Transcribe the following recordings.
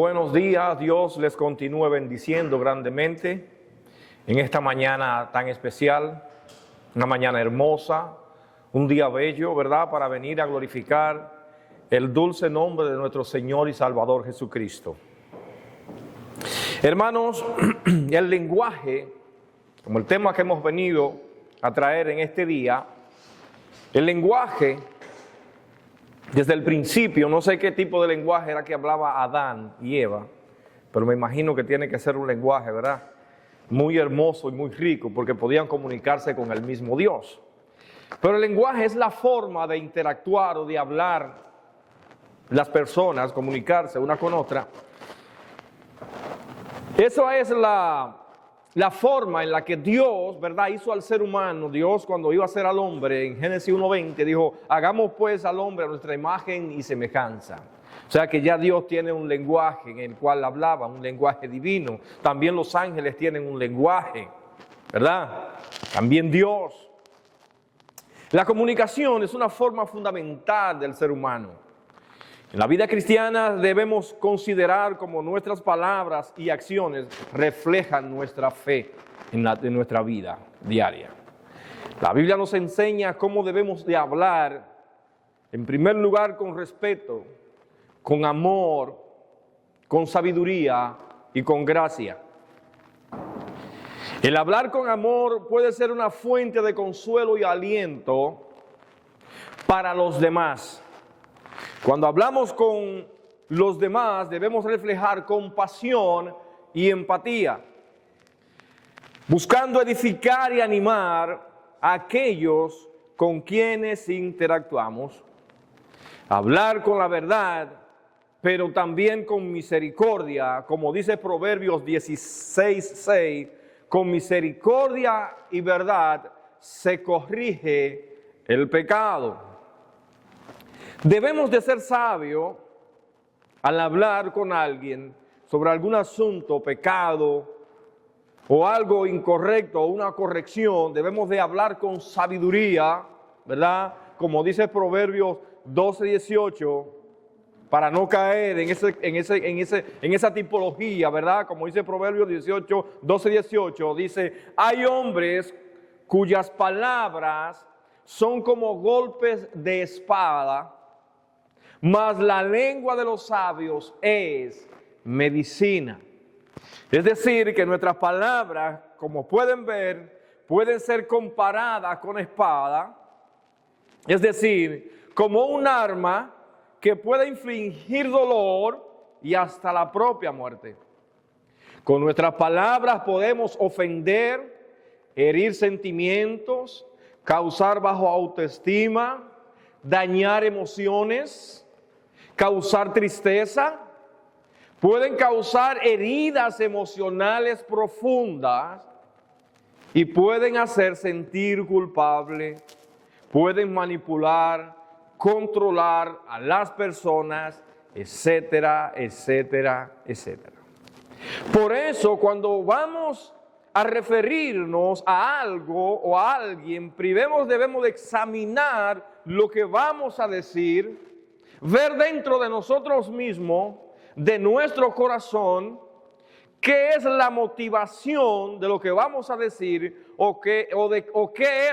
Buenos días, Dios les continúe bendiciendo grandemente en esta mañana tan especial, una mañana hermosa, un día bello, ¿verdad? Para venir a glorificar el dulce nombre de nuestro Señor y Salvador Jesucristo. Hermanos, el lenguaje, como el tema que hemos venido a traer en este día, el lenguaje, desde el principio, no sé qué tipo de lenguaje era que hablaba Adán y Eva, pero me imagino que tiene que ser un lenguaje, ¿verdad? Muy hermoso y muy rico, porque podían comunicarse con el mismo Dios. Pero el lenguaje es la forma de interactuar o de hablar las personas, comunicarse una con otra. Esa es la forma en la que Dios, ¿verdad?, hizo al ser humano. Dios, cuando iba a hacer al hombre, en Génesis 1:20, dijo: hagamos pues al hombre a nuestra imagen y semejanza. O sea que ya Dios tiene un lenguaje en el cual hablaba, un lenguaje divino. También los ángeles tienen un lenguaje, ¿verdad? También Dios. La comunicación es una forma fundamental del ser humano. En la vida cristiana debemos considerar como nuestras palabras y acciones reflejan nuestra fe en nuestra vida diaria. La Biblia nos enseña cómo debemos de hablar, en primer lugar con respeto, con amor, con sabiduría y con gracia. El hablar con amor puede ser una fuente de consuelo y aliento para los demás. Cuando hablamos con los demás, debemos reflejar compasión y empatía, buscando edificar y animar a aquellos con quienes interactuamos. Hablar con la verdad, pero también con misericordia, como dice Proverbios 16:6, con misericordia y verdad se corrige el pecado. Debemos de ser sabios al hablar con alguien sobre algún asunto, pecado o algo incorrecto o una corrección. Debemos de hablar con sabiduría, ¿verdad? Como dice Proverbios 12:18, para no caer en esa tipología, ¿verdad? Como dice Proverbios 12:18, dice: hay hombres cuyas palabras son como golpes de espada, mas la lengua de los sabios es medicina. Es decir, que nuestras palabras, como pueden ver, pueden ser comparadas con espada, es decir, como un arma que puede infligir dolor y hasta la propia muerte. Con nuestras palabras podemos ofender, herir sentimientos, causar baja autoestima, dañar emociones, causar tristeza, pueden causar heridas emocionales profundas y pueden hacer sentir culpable, pueden manipular, controlar a las personas, etcétera, etcétera, etcétera. Por eso, cuando vamos a referirnos a algo o a alguien, primero debemos de examinar lo que vamos a decir, ver dentro de nosotros mismos, de nuestro corazón, qué es la motivación de lo que vamos a decir o qué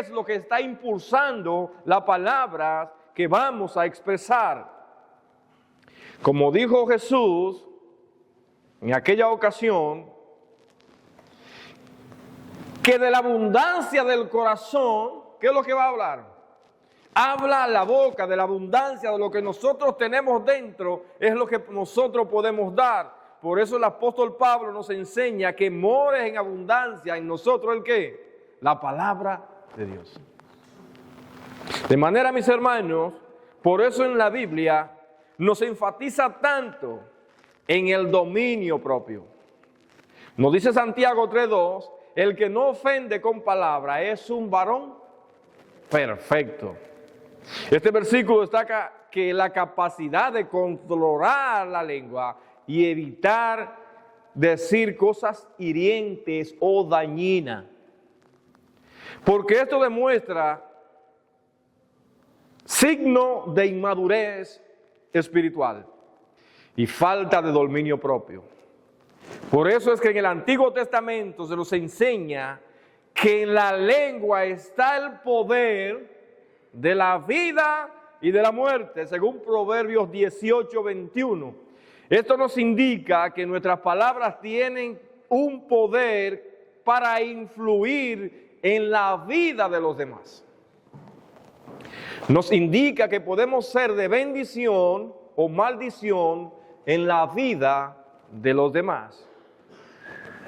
es lo que está impulsando las palabras que vamos a expresar. Como dijo Jesús en aquella ocasión, que de la abundancia del corazón, ¿qué es lo que va a hablar? Habla la boca. De la abundancia de lo que nosotros tenemos dentro es lo que nosotros podemos dar. Por eso el apóstol Pablo nos enseña que more en abundancia en nosotros ¿el qué? La palabra de Dios. De manera, mis hermanos, por eso en la Biblia nos enfatiza tanto en el dominio propio. Nos dice Santiago 3:2, el que no ofende con palabra es un varón perfecto. Este versículo destaca que la capacidad de controlar la lengua y evitar decir cosas hirientes o dañinas. Porque esto demuestra signo de inmadurez espiritual. y falta de dominio propio. Por eso es que en el Antiguo Testamento se nos enseña que en la lengua está el poder de la vida y de la muerte, según Proverbios 18:21. Esto nos indica que nuestras palabras tienen un poder para influir en la vida de los demás. Nos indica que podemos ser de bendición o maldición en la vida de los demás.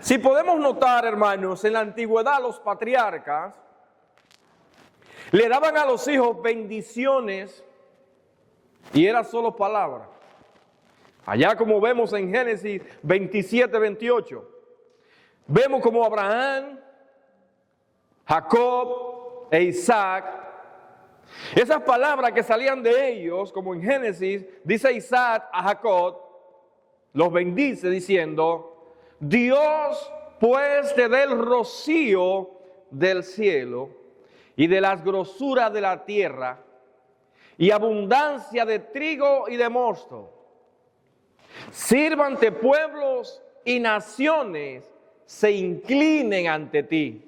Si podemos notar, hermanos, en la antigüedad los patriarcas le daban a los hijos bendiciones y era solo palabra. Allá como vemos en Génesis 27:28, vemos como Abraham, Jacob e Isaac, esas palabras que salían de ellos, como en Génesis, dice Isaac a Jacob, los bendice diciendo: Dios pues te dé el rocío del cielo y de las grosuras de la tierra y abundancia de trigo y de mosto. Sírvante pueblos y naciones se inclinen ante ti.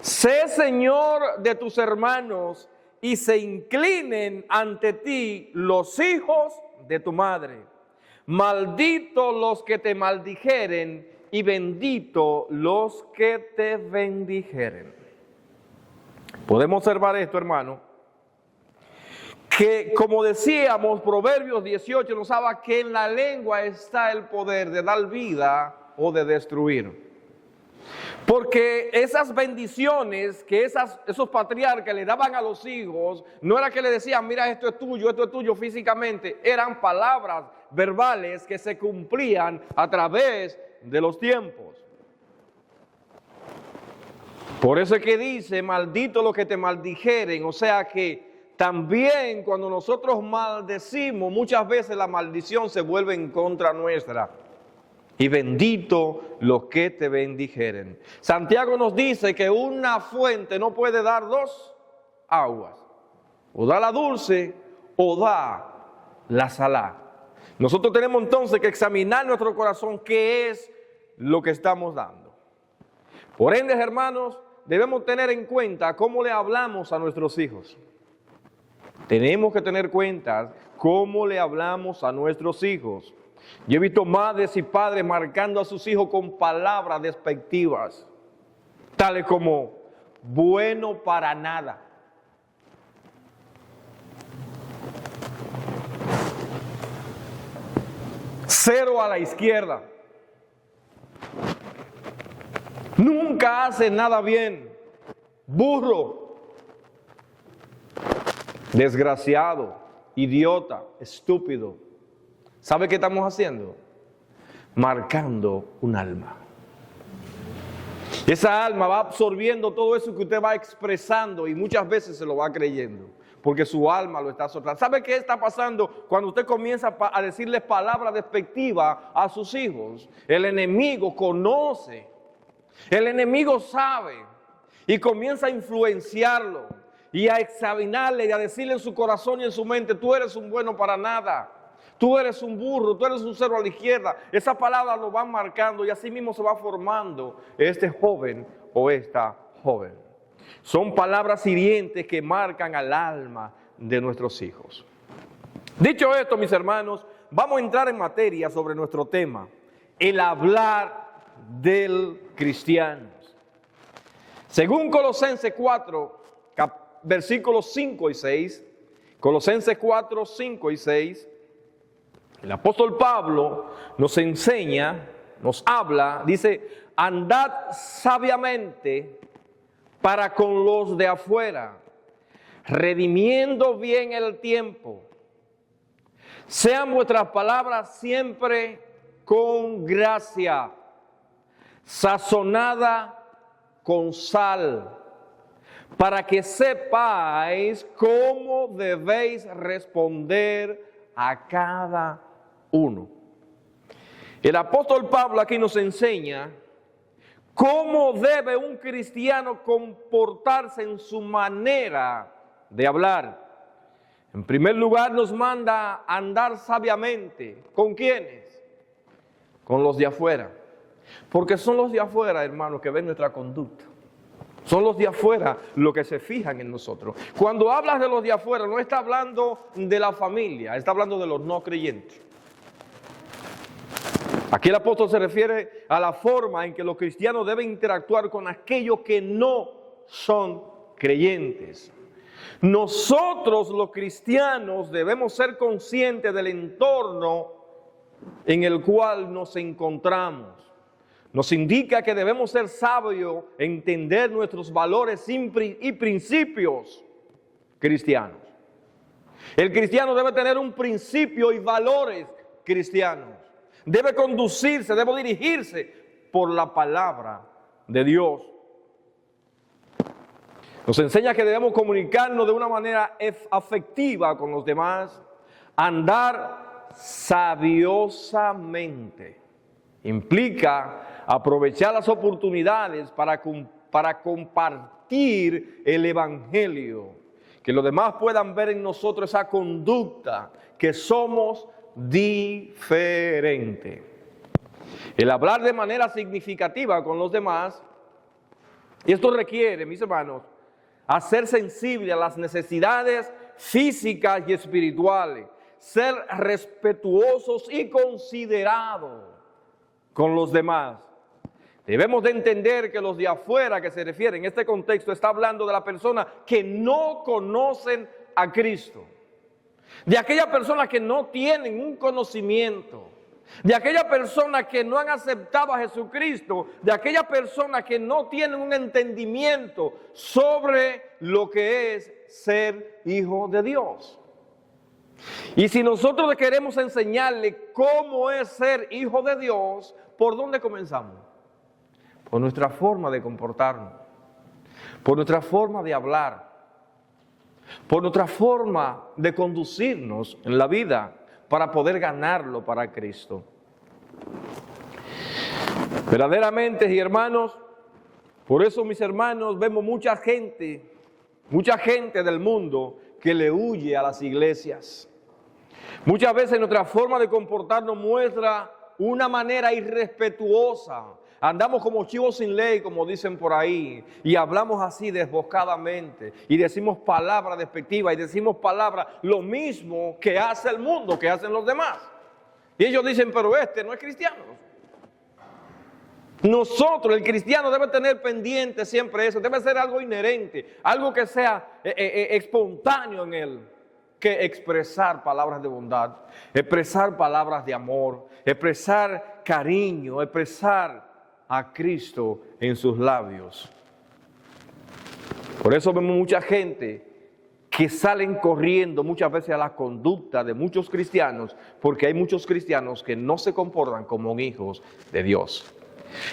Sé Señor de tus hermanos y se inclinen ante ti los hijos de tu madre. Malditos los que te maldijeren y bendito los que te bendijeren. Podemos observar esto, hermano, que como decíamos, Proverbios 18 nos habla que en la lengua está el poder de dar vida o de destruir. Porque esas bendiciones que esos patriarcas le daban a los hijos, no era que le decían, mira, esto es tuyo físicamente, eran palabras verbales que se cumplían a través de los tiempos. Por eso es que dice, maldito los que te maldijeren, o sea que también cuando nosotros maldecimos, muchas veces la maldición se vuelve en contra nuestra. Y bendito los que te bendijeren. Santiago nos dice que una fuente no puede dar dos aguas. O da la dulce o da la salada. Nosotros tenemos entonces que examinar nuestro corazón qué es lo que estamos dando. Por ende, hermanos, debemos tener en cuenta cómo le hablamos a nuestros hijos. Tenemos que tener cuenta cómo le hablamos a nuestros hijos. Yo he visto madres y padres marcando a sus hijos con palabras despectivas, tales como bueno para nada. Cero a la izquierda. Nunca hace nada bien. Burro. Desgraciado. Idiota. Estúpido. ¿Sabe qué estamos haciendo? Marcando un alma. Esa alma va absorbiendo todo eso que usted va expresando y muchas veces se lo va creyendo, porque su alma lo está soltando. ¿Sabe qué está pasando cuando usted comienza a decirles palabras despectivas a sus hijos? El enemigo conoce, el enemigo sabe y comienza a influenciarlo y a examinarle y a decirle en su corazón y en su mente: tú eres un bueno para nada. Tú eres un burro, tú eres un cero a la izquierda. Esas palabras lo van marcando y así mismo se va formando este joven o esta joven. Son palabras hirientes que marcan al alma de nuestros hijos. Dicho esto, mis hermanos, vamos a entrar en materia sobre nuestro tema, el hablar del cristiano. Según Colosenses 4, versículos 5 y 6, Colosenses 4, 5 y 6, el apóstol Pablo nos enseña, nos habla, dice: andad sabiamente para con los de afuera, redimiendo bien el tiempo. Sean vuestras palabras siempre con gracia, sazonada con sal, para que sepáis cómo debéis responder a cada uno. El apóstol Pablo aquí nos enseña cómo debe un cristiano comportarse en su manera de hablar. En primer lugar nos manda a andar sabiamente. ¿Con quiénes? Con los de afuera. Porque son los de afuera, hermanos, que ven nuestra conducta. Son los de afuera los que se fijan en nosotros. Cuando hablas de los de afuera, no está hablando de la familia, está hablando de los no creyentes. Aquí el apóstol se refiere a la forma en que los cristianos deben interactuar con aquellos que no son creyentes. Nosotros los cristianos debemos ser conscientes del entorno en el cual nos encontramos. Nos indica que debemos ser sabios, entender nuestros valores y principios cristianos. El cristiano debe tener un principio y valores cristianos. Debe conducirse, debe dirigirse por la palabra de Dios. Nos enseña que debemos comunicarnos de una manera afectiva con los demás, andar sabiosamente. Implica aprovechar las oportunidades para compartir el evangelio, que los demás puedan ver en nosotros esa conducta, que somos diferentes. El hablar de manera significativa con los demás, y esto requiere, mis hermanos, a ser sensible a las necesidades físicas y espirituales, ser respetuosos y considerados con los demás. Debemos de entender que los de afuera que se refiere en este contexto está hablando de la persona que no conocen a Cristo, de aquella persona que no tienen un conocimiento, de aquella persona que no han aceptado a Jesucristo, de aquella persona que no tienen un entendimiento sobre lo que es ser hijo de Dios. Y si nosotros queremos enseñarle cómo es ser hijo de Dios, ¿por dónde comenzamos? Por nuestra forma de comportarnos, por nuestra forma de hablar, por nuestra forma de conducirnos en la vida para poder ganarlo para Cristo. Verdaderamente, y hermanos, por eso, mis hermanos, vemos mucha gente del mundo que le huye a las iglesias. Muchas veces nuestra forma de comportarnos muestra una manera irrespetuosa. Andamos como chivos sin ley, como dicen por ahí, y hablamos así desbocadamente, y decimos palabras despectivas, y decimos palabras lo mismo que hace el mundo, que hacen los demás. Y ellos dicen, pero este no es cristiano. Nosotros, el cristiano, debe tener pendiente siempre eso, debe ser algo inherente, algo que sea espontáneo en él, que expresar palabras de bondad, expresar palabras de amor, expresar cariño, expresar a Cristo en sus labios. Por eso vemos mucha gente que salen corriendo muchas veces a la conducta de muchos cristianos, porque hay muchos cristianos que no se comportan como hijos de Dios.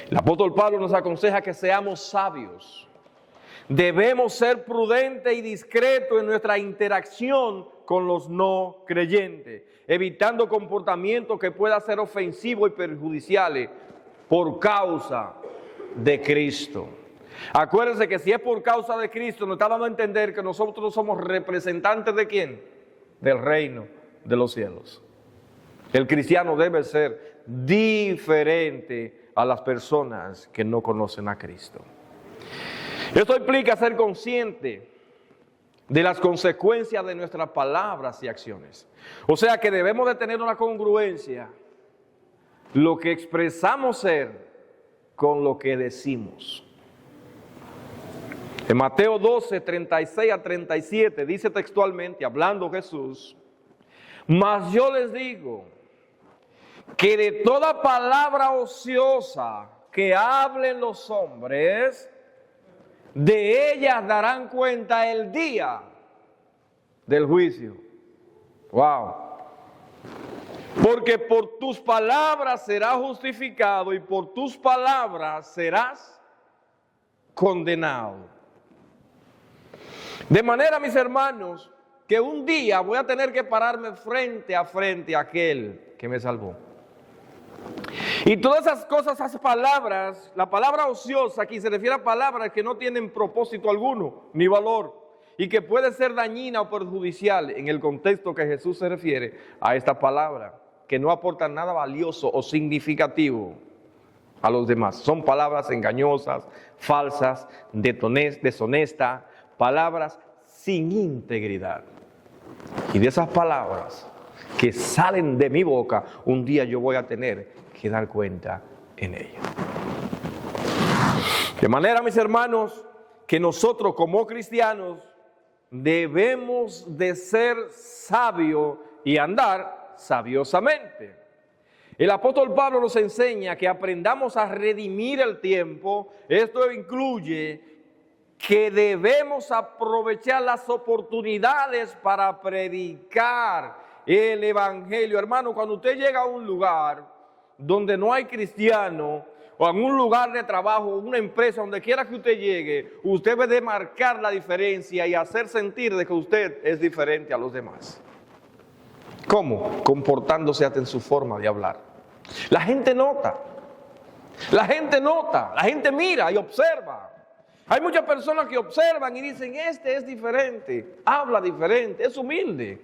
El apóstol Pablo nos aconseja que seamos sabios. Debemos ser prudentes y discretos en nuestra interacción con los no creyentes, evitando comportamientos que puedan ser ofensivos y perjudiciales por causa de Cristo. Acuérdense que si es por causa de Cristo, nos está dando a entender que nosotros somos representantes ¿de quién? Del reino de los cielos. El cristiano debe ser diferente a las personas que no conocen a Cristo. Esto implica ser consciente de las consecuencias de nuestras palabras y acciones. O sea que debemos de tener una congruencia, lo que expresamos ser con lo que decimos. En Mateo 12, 36 a 37 dice textualmente, hablando Jesús, mas yo les digo que de toda palabra ociosa que hablen los hombres, de ellas darán cuenta el día del juicio. Wow. Porque por tus palabras serás justificado y por tus palabras serás condenado. De manera, mis hermanos, que un día voy a tener que pararme frente a aquel que me salvó. Y todas esas cosas, esas palabras, la palabra ociosa aquí se refiere a palabras que no tienen propósito alguno, ni valor. y que puede ser dañina o perjudicial en el contexto que Jesús se refiere a esta palabra, que no aportan nada valioso o significativo a los demás. Son palabras engañosas, falsas, deshonestas, palabras sin integridad. Y de esas palabras que salen de mi boca, un día yo voy a tener que dar cuenta en ello. De manera, mis hermanos, que nosotros como cristianos debemos de ser sabios y andar sabiosamente. El apóstol Pablo nos enseña que aprendamos a redimir el tiempo. Esto incluye que debemos aprovechar las oportunidades para predicar el evangelio. Hermano, cuando usted llega a un lugar donde no hay cristiano, o en un lugar de trabajo, una empresa, donde quiera que usted llegue, usted debe marcar la diferencia y hacer sentir de que usted es diferente a los demás. ¿Cómo? Comportándose hasta en su forma de hablar. La gente nota, la gente mira y observa. Hay muchas personas que observan y dicen, este es diferente, habla diferente, es humilde.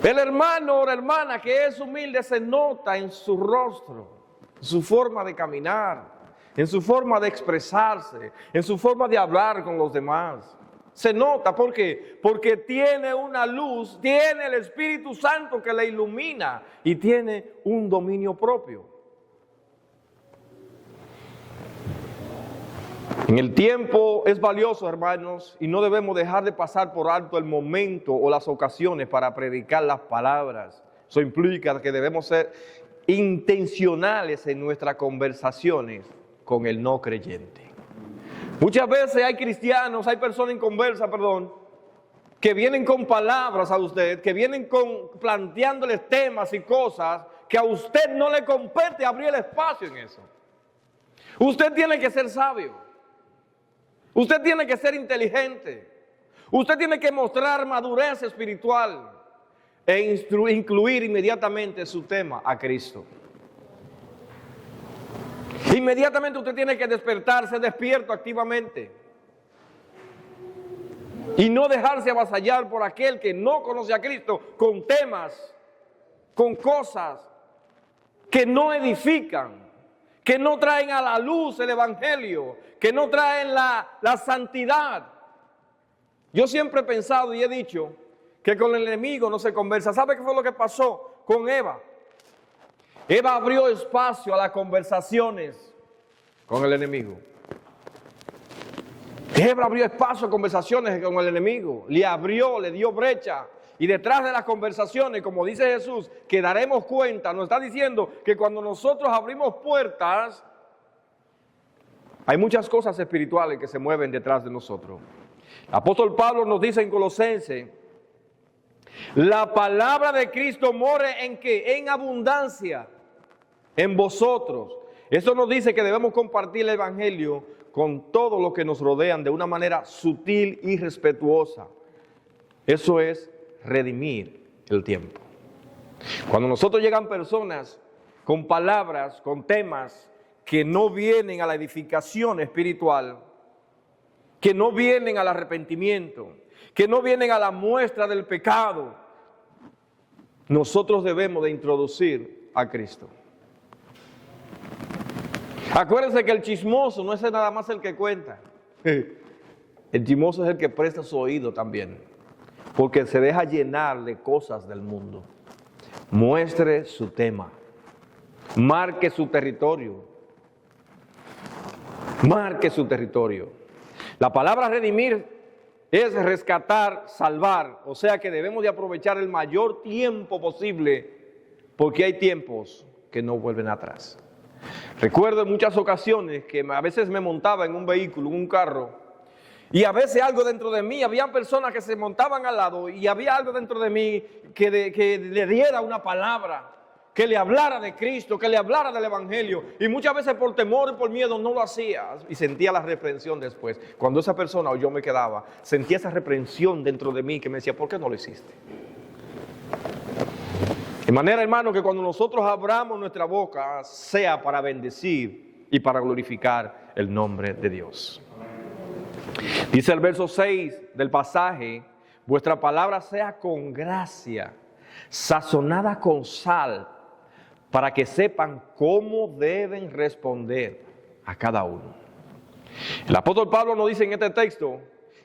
El hermano o la hermana que es humilde se nota en su rostro, en su forma de caminar, en su forma de expresarse, en su forma de hablar con los demás. Se nota, ¿por qué? Porque tiene una luz, tiene el Espíritu Santo que le ilumina y tiene un dominio propio. En el tiempo es valioso, hermanos, y no debemos dejar de pasar por alto el momento o las ocasiones para predicar las palabras. Eso implica que debemos ser intencionales en nuestras conversaciones con el no creyente. Muchas veces hay cristianos, hay personas inconversas, que vienen con palabras a usted, que vienen planteándoles temas y cosas que a usted no le compete abrir el espacio en eso. Usted tiene que ser sabio. Usted tiene que ser inteligente. Usted tiene que mostrar madurez espiritual e incluir inmediatamente su tema a Cristo. Inmediatamente usted tiene que despertarse despierto activamente y no dejarse avasallar por aquel que no conoce a Cristo con temas, con cosas que no edifican, que no traen a la luz el evangelio, que no traen la santidad. Yo siempre he pensado y he dicho que con el enemigo no se conversa. ¿Sabe qué fue lo que pasó con Eva? Eva abrió espacio a las conversaciones con el enemigo. Eva abrió espacio a conversaciones con el enemigo. Le dio brecha. Y detrás de las conversaciones, como dice Jesús, que daremos cuenta, nos está diciendo que cuando nosotros abrimos puertas, hay muchas cosas espirituales que se mueven detrás de nosotros. El apóstol Pablo nos dice en Colosenses, la palabra de Cristo more en ¿qué? En abundancia en vosotros. Eso nos dice que debemos compartir el evangelio con todos los que nos rodean de una manera sutil y respetuosa. Eso es redimir el tiempo. Cuando nosotros llegan personas con palabras, con temas que no vienen a la edificación espiritual, que no vienen al arrepentimiento, que no vienen a la muestra del pecado, nosotros debemos de introducir a Cristo. Acuérdense que el chismoso no es nada más el que cuenta. El chismoso es el que presta su oído también, porque se deja llenar de cosas del mundo. Muestre su tema, marque su territorio, marque su territorio. La palabra redimir es rescatar, salvar, o sea que debemos de aprovechar el mayor tiempo posible, porque hay tiempos que no vuelven atrás. Recuerdo en muchas ocasiones que a veces me montaba en un vehículo, en un carro, y a veces algo dentro de mí, había personas que se montaban al lado y había algo dentro de mí que le diera una palabra, que le hablara de Cristo, que le hablara del evangelio. Y muchas veces por temor y por miedo no lo hacía y sentía la reprensión después. Cuando esa persona o yo me quedaba, sentía esa reprensión dentro de mí que me decía, ¿por qué no lo hiciste? De manera, hermano, que cuando nosotros abramos nuestra boca, sea para bendecir y para glorificar el nombre de Dios. Dice el verso 6 del pasaje: vuestra palabra sea con gracia, sazonada con sal, para que sepan cómo deben responder a cada uno. El apóstol Pablo nos dice en este texto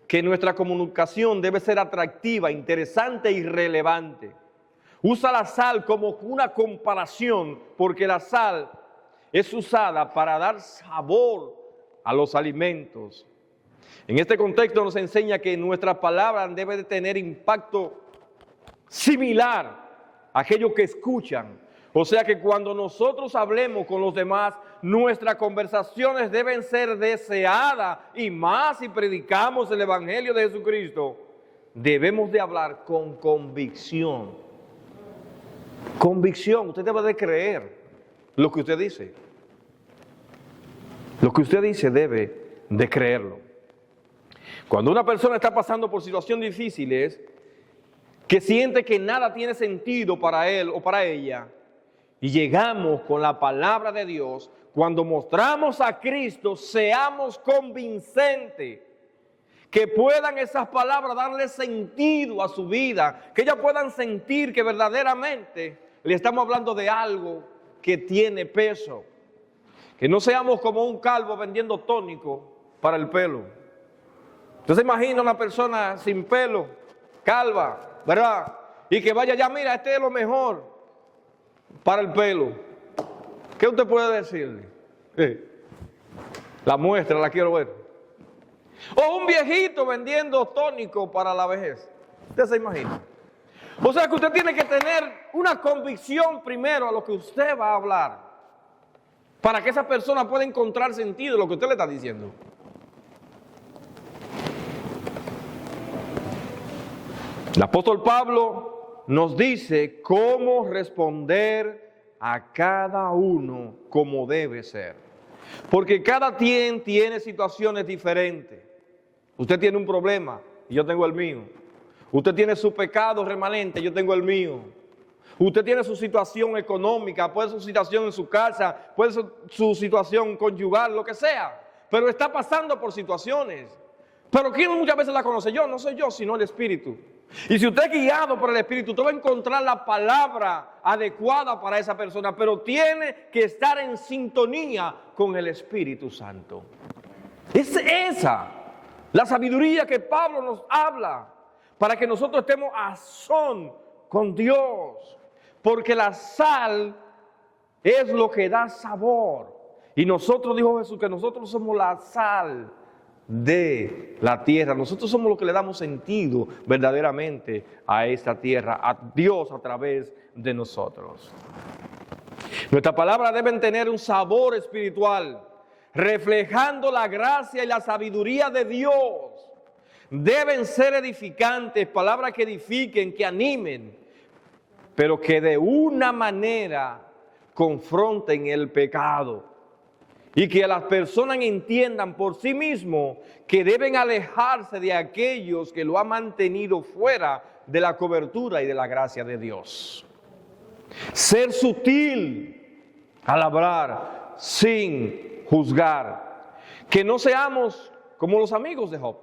que nuestra comunicación debe ser atractiva, interesante y relevante. Usa la sal como una comparación, porque la sal es usada para dar sabor a los alimentos. En este contexto nos enseña que nuestra palabra debe de tener impacto similar a aquellos que escuchan. O sea que cuando nosotros hablemos con los demás, nuestras conversaciones deben ser deseadas, y más si predicamos el Evangelio de Jesucristo, debemos de hablar con convicción. Convicción, usted debe de creer lo que usted dice. Lo que usted dice debe de creerlo. Cuando una persona está pasando por situaciones difíciles, que siente que nada tiene sentido para él o para ella, y llegamos con la palabra de Dios, cuando mostramos a Cristo, seamos convincentes, que puedan esas palabras darle sentido a su vida, que ellas puedan sentir que verdaderamente le estamos hablando de algo que tiene peso. Que no seamos como un calvo vendiendo tónico para el pelo. Entonces imagina una persona sin pelo, calva, ¿verdad? Y que vaya ya, mira, este es lo mejor para el pelo. ¿Qué usted puede decirle? La muestra, la quiero ver. O un viejito vendiendo tónico para la vejez. ¿Usted se imagina? O sea que usted tiene que tener una convicción primero a lo que usted va a hablar, para que esa persona pueda encontrar sentido en lo que usted le está diciendo. El apóstol Pablo nos dice cómo responder a cada uno como debe ser. Porque cada quien tiene situaciones diferentes. Usted tiene un problema y yo tengo el mío. Usted tiene su pecado remanente, yo tengo el mío. Usted tiene su situación económica, puede ser su situación en su casa, puede ser su situación conyugal, lo que sea. Pero está pasando por situaciones. Pero ¿quién muchas veces la conoce? Yo, no soy yo, sino el Espíritu. Y si usted es guiado por el Espíritu, usted va a encontrar la palabra adecuada para esa persona, pero tiene que estar en sintonía con el Espíritu Santo. Es esa la sabiduría que Pablo nos habla, para que nosotros estemos a son con Dios. Porque la sal es lo que da sabor. Y nosotros, dijo Jesús, que nosotros somos la sal de la tierra. Nosotros somos los que le damos sentido verdaderamente a esta tierra, a Dios a través de nosotros. Nuestras palabras deben tener un sabor espiritual, reflejando la gracia y la sabiduría de Dios. Deben ser edificantes, palabras que edifiquen, que animen, pero que de una manera confronten el pecado. Y que las personas entiendan por sí mismos que deben alejarse de aquellos que lo han mantenido fuera de la cobertura y de la gracia de Dios. Ser sutil al hablar sin juzgar. Que no seamos como los amigos de Job.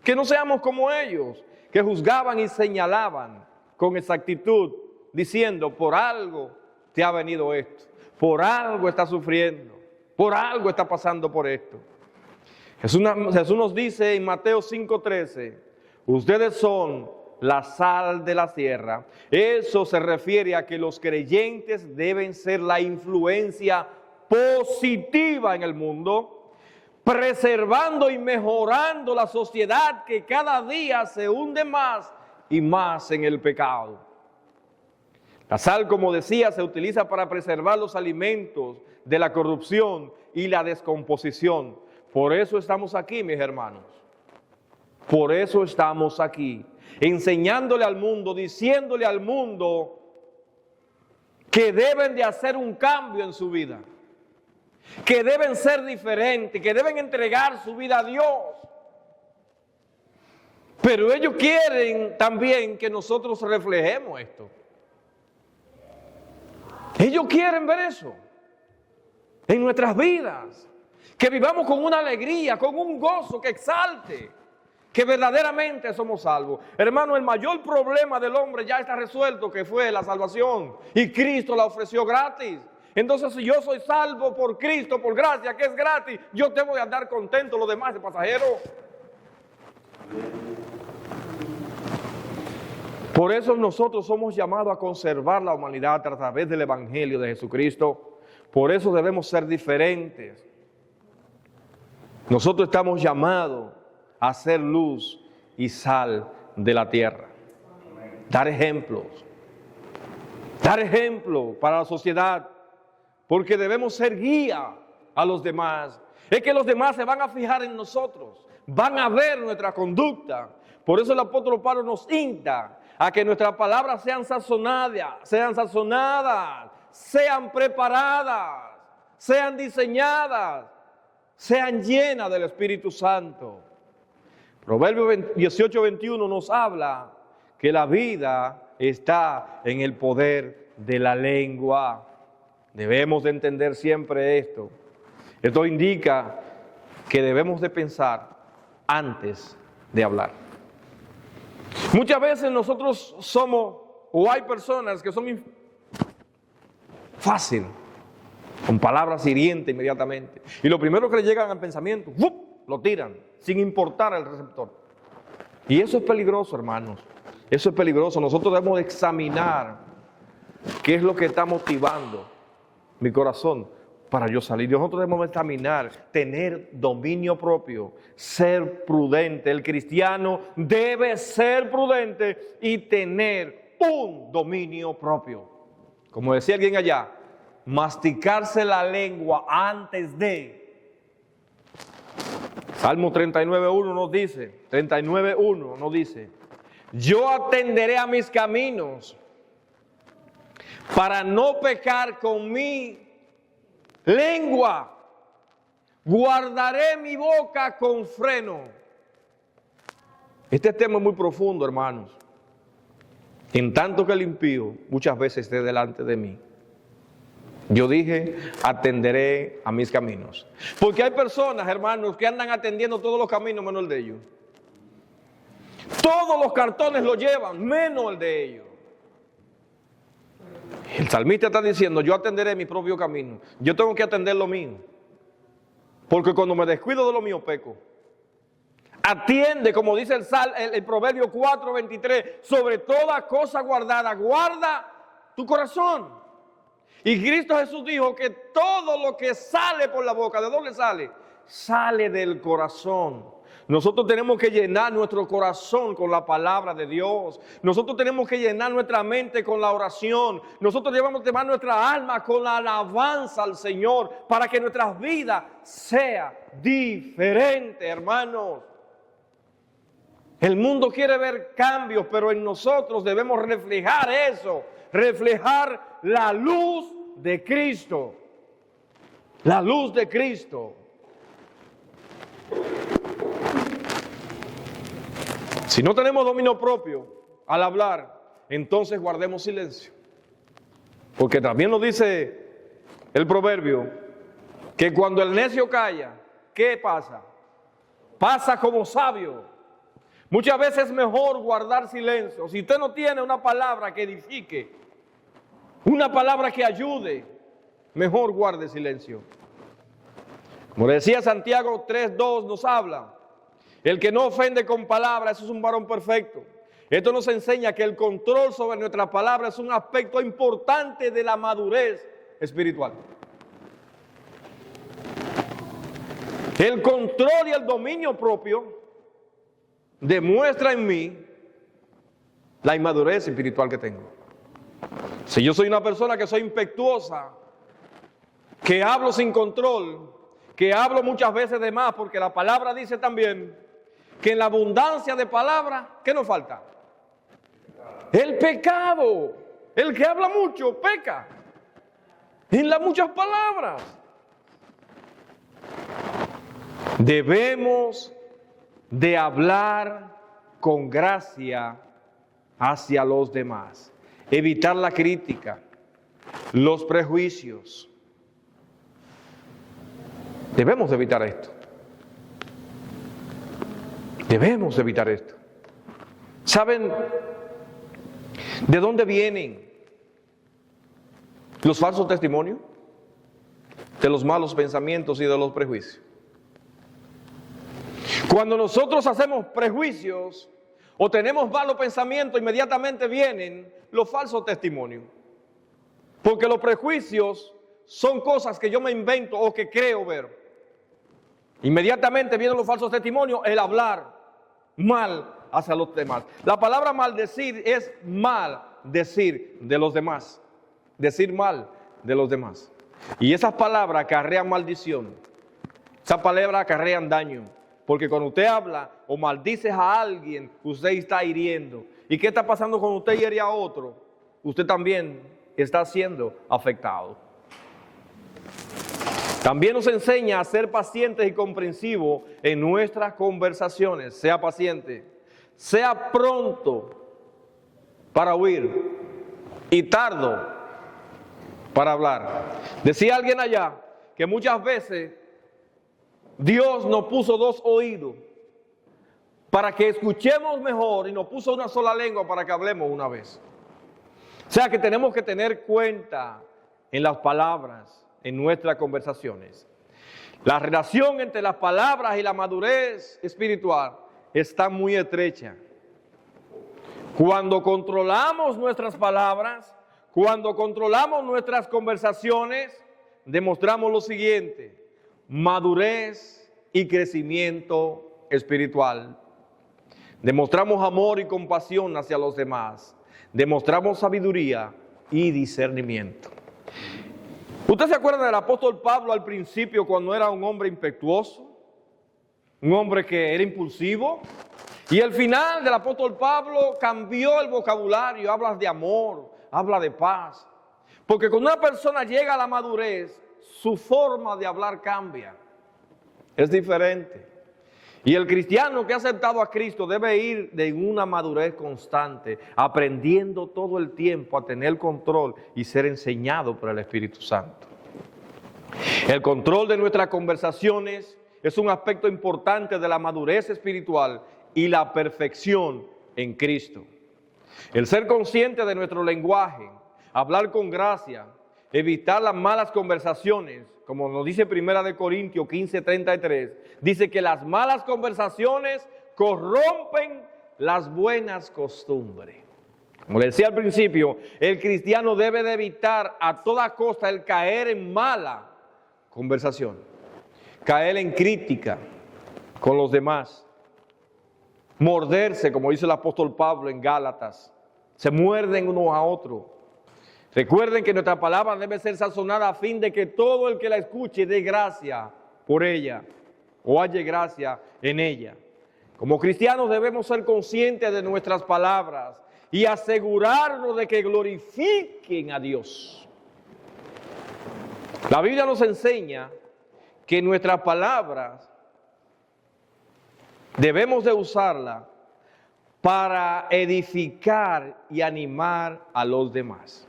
Que no seamos como ellos, que juzgaban y señalaban con exactitud, diciendo: por algo te ha venido esto, por algo estás sufriendo, por algo está pasando por esto. Jesús nos dice en Mateo 5:13, ustedes son la sal de la tierra. Eso se refiere a que los creyentes deben ser la influencia positiva en el mundo, preservando y mejorando la sociedad que cada día se hunde más y más en el pecado. La sal, como decía, se utiliza para preservar los alimentos de la corrupción y la descomposición. Por eso estamos aquí, mis hermanos. Por eso estamos aquí, enseñándole al mundo, diciéndole al mundo que deben de hacer un cambio en su vida, que deben ser diferentes, que deben entregar su vida a Dios. Pero ellos quieren también que nosotros reflejemos esto. Ellos quieren ver eso en nuestras vidas. Que vivamos con una alegría, con un gozo que exalte, que verdaderamente somos salvos. Hermano, el mayor problema del hombre ya está resuelto, que fue la salvación. Y Cristo la ofreció gratis. Entonces, si yo soy salvo por Cristo, por gracia, que es gratis, yo debo de andar contento, lo demás es pasajero. Por eso nosotros somos llamados a conservar la humanidad a través del Evangelio de Jesucristo. Por eso debemos ser diferentes. Nosotros estamos llamados a ser luz y sal de la tierra. Dar ejemplos. Dar ejemplo para la sociedad. Porque debemos ser guía a los demás. Es que los demás se van a fijar en nosotros. Van a ver nuestra conducta. Por eso el apóstol Pablo nos insta a que nuestras palabras sean sazonadas, sean preparadas, sean diseñadas, sean llenas del Espíritu Santo. Proverbios 18:21 nos habla que la vida está en el poder de la lengua. Debemos de entender siempre esto. Esto indica que debemos de pensar antes de hablar. Muchas veces nosotros somos, o hay personas que son fácil, con palabras hirientes inmediatamente. Y lo primero que le llegan al pensamiento, ¡fup!, lo tiran, sin importar el receptor. Y eso es peligroso, hermanos. Eso es peligroso. Nosotros debemos examinar qué es lo que está motivando mi corazón para yo salir. Nosotros debemos examinar, tener dominio propio, ser prudente. El cristiano debe ser prudente y tener un dominio propio. Como decía alguien allá, masticarse la lengua antes de. Salmo 39:1 nos dice, 39:1 nos dice, yo atenderé a mis caminos para no pecar con mi lengua, guardaré mi boca con freno. Este tema es muy profundo, hermanos. En tanto que el impío muchas veces esté delante de mí, yo dije, atenderé a mis caminos. Porque hay personas, hermanos, que andan atendiendo todos los caminos menos el de ellos. Todos los cartones lo llevan, menos el de ellos. El salmista está diciendo, yo atenderé mi propio camino. Yo tengo que atender lo mío. Porque cuando me descuido de lo mío, peco. Atiende, como dice el Proverbio 4:23, sobre toda cosa guardada, guarda tu corazón. Y Cristo Jesús dijo que todo lo que sale por la boca, ¿de dónde sale? Sale del corazón. Nosotros tenemos que llenar nuestro corazón con la palabra de Dios. Nosotros tenemos que llenar nuestra mente con la oración. Nosotros debemos llenar nuestra alma con la alabanza al Señor para que nuestra vida sea diferente, hermanos. El mundo quiere ver cambios, pero en nosotros debemos reflejar eso, reflejar la luz de Cristo. La luz de Cristo. Si no tenemos dominio propio al hablar, entonces guardemos silencio. Porque también nos dice el proverbio que cuando el necio calla, ¿qué pasa? Pasa como sabio. Muchas veces es mejor guardar silencio. Si usted no tiene una palabra que edifique, una palabra que ayude, mejor guarde silencio. Como decía Santiago 3:2 nos habla, el que no ofende con palabras, eso es un varón perfecto. Esto nos enseña que el control sobre nuestras palabras es un aspecto importante de la madurez espiritual. El control y el dominio propio demuestra en mí la inmadurez espiritual que tengo. Si yo soy una persona que soy impetuosa, que hablo sin control, que hablo muchas veces de más, porque la palabra dice también que en la abundancia de palabras, ¿qué nos falta? El pecado. El que habla mucho, peca. En las muchas palabras. Debemos de hablar con gracia hacia los demás. Evitar la crítica, los prejuicios. Debemos evitar esto. Debemos evitar esto. ¿Saben de dónde vienen los falsos testimonios? De los malos pensamientos y de los prejuicios. Cuando nosotros hacemos prejuicios o tenemos malos pensamientos, inmediatamente vienen los falsos testimonios. Porque los prejuicios son cosas que yo me invento o que creo ver. Inmediatamente vienen los falsos testimonios, el hablar mal hacia los demás. La palabra maldecir es mal decir de los demás. Decir mal de los demás. Y esas palabras acarrean maldición. Esas palabras acarrean daño. Porque cuando usted habla o maldice a alguien, usted está hiriendo. ¿Y qué está pasando cuando usted hiere a otro? Usted también está siendo afectado. También nos enseña a ser pacientes y comprensivos en nuestras conversaciones. Sea paciente, sea pronto para oír y tardo para hablar. Decía alguien allá que muchas veces Dios nos puso dos oídos para que escuchemos mejor y nos puso una sola lengua para que hablemos una vez. O sea que tenemos que tener cuenta en las palabras, en nuestras conversaciones. La relación entre las palabras y la madurez espiritual está muy estrecha. Cuando controlamos nuestras palabras, cuando controlamos nuestras conversaciones, demostramos lo siguiente: madurez y crecimiento espiritual. Demostramos amor y compasión hacia los demás. Demostramos sabiduría y discernimiento. ¿Usted se acuerda del apóstol Pablo al principio, cuando era un hombre impetuoso? Un hombre que era impulsivo. Y al final del apóstol Pablo cambió el vocabulario, habla de amor, habla de paz. Porque cuando una persona llega a la madurez, su forma de hablar cambia. Es diferente. Y el cristiano que ha aceptado a Cristo debe ir de una madurez constante, aprendiendo todo el tiempo a tener control y ser enseñado por el Espíritu Santo. El control de nuestras conversaciones es un aspecto importante de la madurez espiritual y la perfección en Cristo. El ser consciente de nuestro lenguaje, hablar con gracia, evitar las malas conversaciones, como nos dice 1 Corintios 15:33, dice que las malas conversaciones corrompen las buenas costumbres. Como le decía al principio, el cristiano debe de evitar a toda costa el caer en mala conversación, caer en crítica con los demás, morderse, como dice el apóstol Pablo en Gálatas, se muerden unos a otros. Recuerden que nuestra palabra debe ser sazonada a fin de que todo el que la escuche dé gracia por ella o halle gracia en ella. Como cristianos debemos ser conscientes de nuestras palabras y asegurarnos de que glorifiquen a Dios. La Biblia nos enseña que nuestras palabras debemos de usarlas para edificar y animar a los demás.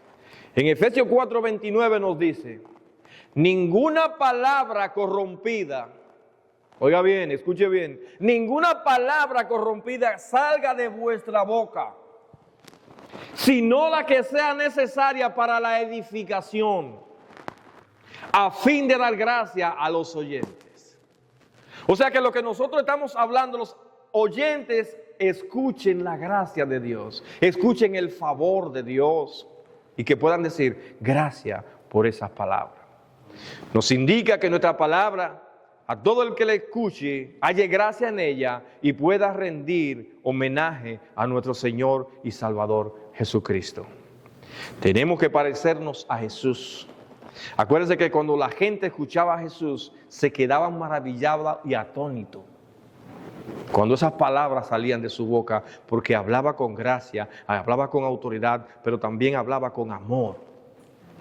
En Efesios 4:29 nos dice: ninguna palabra corrompida, oiga bien, escuche bien, ninguna palabra corrompida salga de vuestra boca, sino la que sea necesaria para la edificación, a fin de dar gracia a los oyentes. O sea que lo que nosotros estamos hablando, los oyentes escuchen la gracia de Dios, escuchen el favor de Dios y que puedan decir gracias por esas palabras. Nos indica que nuestra palabra, a todo el que la escuche, halle gracia en ella y pueda rendir homenaje a nuestro Señor y Salvador Jesucristo. Tenemos que parecernos a Jesús. Acuérdense que cuando la gente escuchaba a Jesús, se quedaban maravillados y atónitos cuando esas palabras salían de su boca, porque hablaba con gracia, hablaba con autoridad, pero también hablaba con amor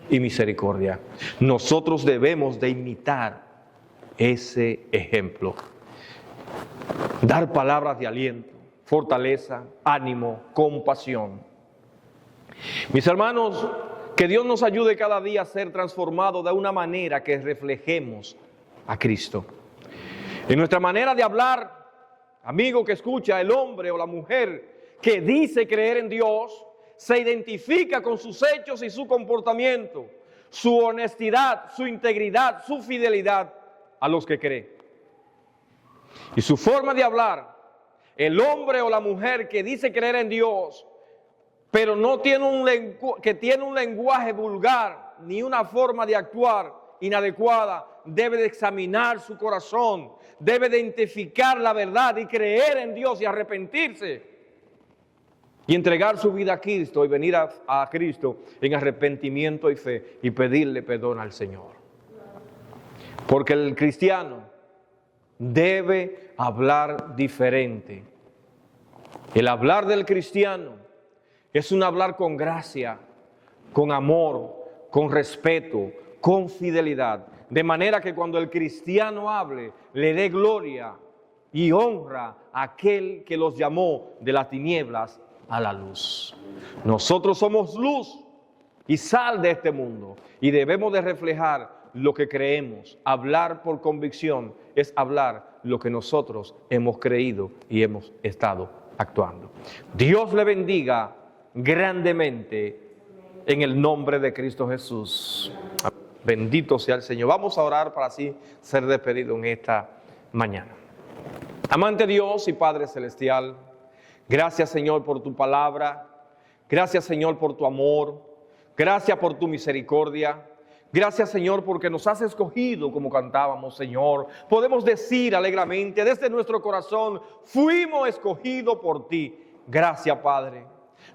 y misericordia. Nosotros debemos de imitar ese ejemplo. Dar palabras de aliento, fortaleza, ánimo, compasión. Mis hermanos, que Dios nos ayude cada día a ser transformados de una manera que reflejemos a Cristo. En nuestra manera de hablar, amigo que escucha, el hombre o la mujer que dice creer en Dios, se identifica con sus hechos y su comportamiento, su honestidad, su integridad, su fidelidad a los que cree. Y su forma de hablar, el hombre o la mujer que dice creer en Dios, pero no tiene tiene un lenguaje vulgar, ni una forma de actuar inadecuada, debe de examinar su corazón, debe de identificar la verdad y creer en Dios y arrepentirse. Y entregar su vida a Cristo y venir a Cristo en arrepentimiento y fe y pedirle perdón al Señor. Porque el cristiano debe hablar diferente. El hablar del cristiano es un hablar con gracia, con amor, con respeto, con fidelidad. De manera que cuando el cristiano hable, le dé gloria y honra a aquel que los llamó de las tinieblas a la luz. Nosotros somos luz y sal de este mundo y debemos de reflejar lo que creemos. Hablar por convicción es hablar lo que nosotros hemos creído y hemos estado actuando. Dios le bendiga grandemente en el nombre de Cristo Jesús. Bendito sea el Señor. Vamos a orar para así ser despedidos en esta mañana. Amante Dios y Padre Celestial, gracias Señor por tu palabra, gracias Señor por tu amor, gracias por tu misericordia, gracias Señor porque nos has escogido como cantábamos Señor. Podemos decir alegremente desde nuestro corazón, fuimos escogidos por ti. Gracias Padre,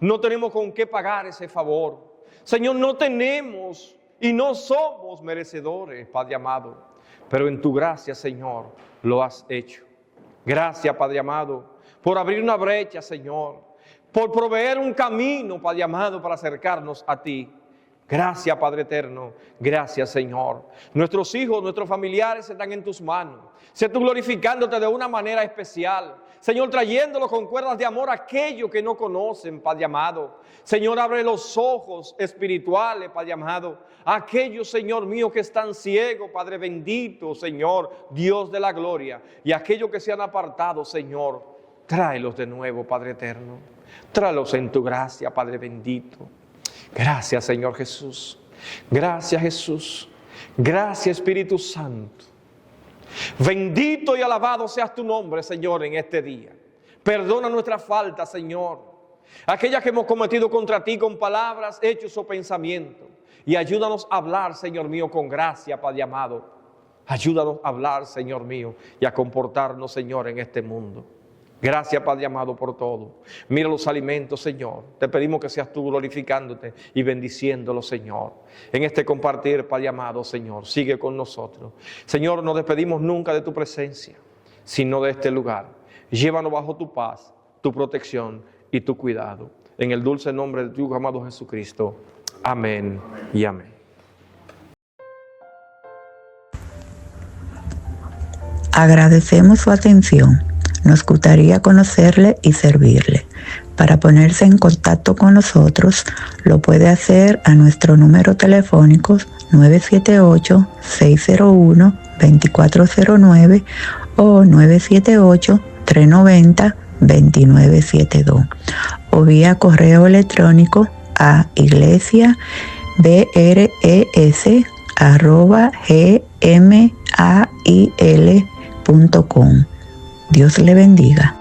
no tenemos con qué pagar ese favor. Señor, no tenemos y no somos merecedores, Padre amado, pero en tu gracia Señor lo has hecho. Gracias Padre amado por abrir una brecha, Señor, por proveer un camino, Padre amado, para acercarnos a ti. Gracias, Padre eterno. Gracias, Señor. Nuestros hijos, nuestros familiares están en tus manos. Sé tú glorificándote de una manera especial. Señor, trayéndolos con cuerdas de amor a aquellos que no conocen, Padre amado. Señor, abre los ojos espirituales, Padre amado. A aquellos, Señor mío, que están ciegos, Padre bendito, Señor, Dios de la gloria. Y aquellos que se han apartado, Señor, tráelos de nuevo, Padre eterno. Tráelos en tu gracia, Padre bendito. Gracias, Señor Jesús. Gracias, Jesús. Gracias, Espíritu Santo. Bendito y alabado seas tu nombre, Señor, en este día. Perdona nuestra falta, Señor. Aquellas que hemos cometido contra ti con palabras, hechos o pensamientos. Y ayúdanos a hablar, Señor mío, con gracia, Padre amado. Ayúdanos a hablar, Señor mío, y a comportarnos, Señor, en este mundo. Gracias, Padre amado, por todo. Mira los alimentos, Señor. Te pedimos que seas tú glorificándote y bendiciéndolo, Señor. En este compartir, Padre amado, Señor, sigue con nosotros. Señor, no despedimos nunca de tu presencia, sino de este lugar. Llévanos bajo tu paz, tu protección y tu cuidado. En el dulce nombre de tu Hijo amado Jesucristo. Amén y amén. Agradecemos su atención. Nos gustaría conocerle y servirle. Para ponerse en contacto con nosotros, lo puede hacer a nuestro número telefónico 978-601-2409 o 978-390-2972 o vía correo electrónico a iglesiabres@gmail.com. Dios le bendiga.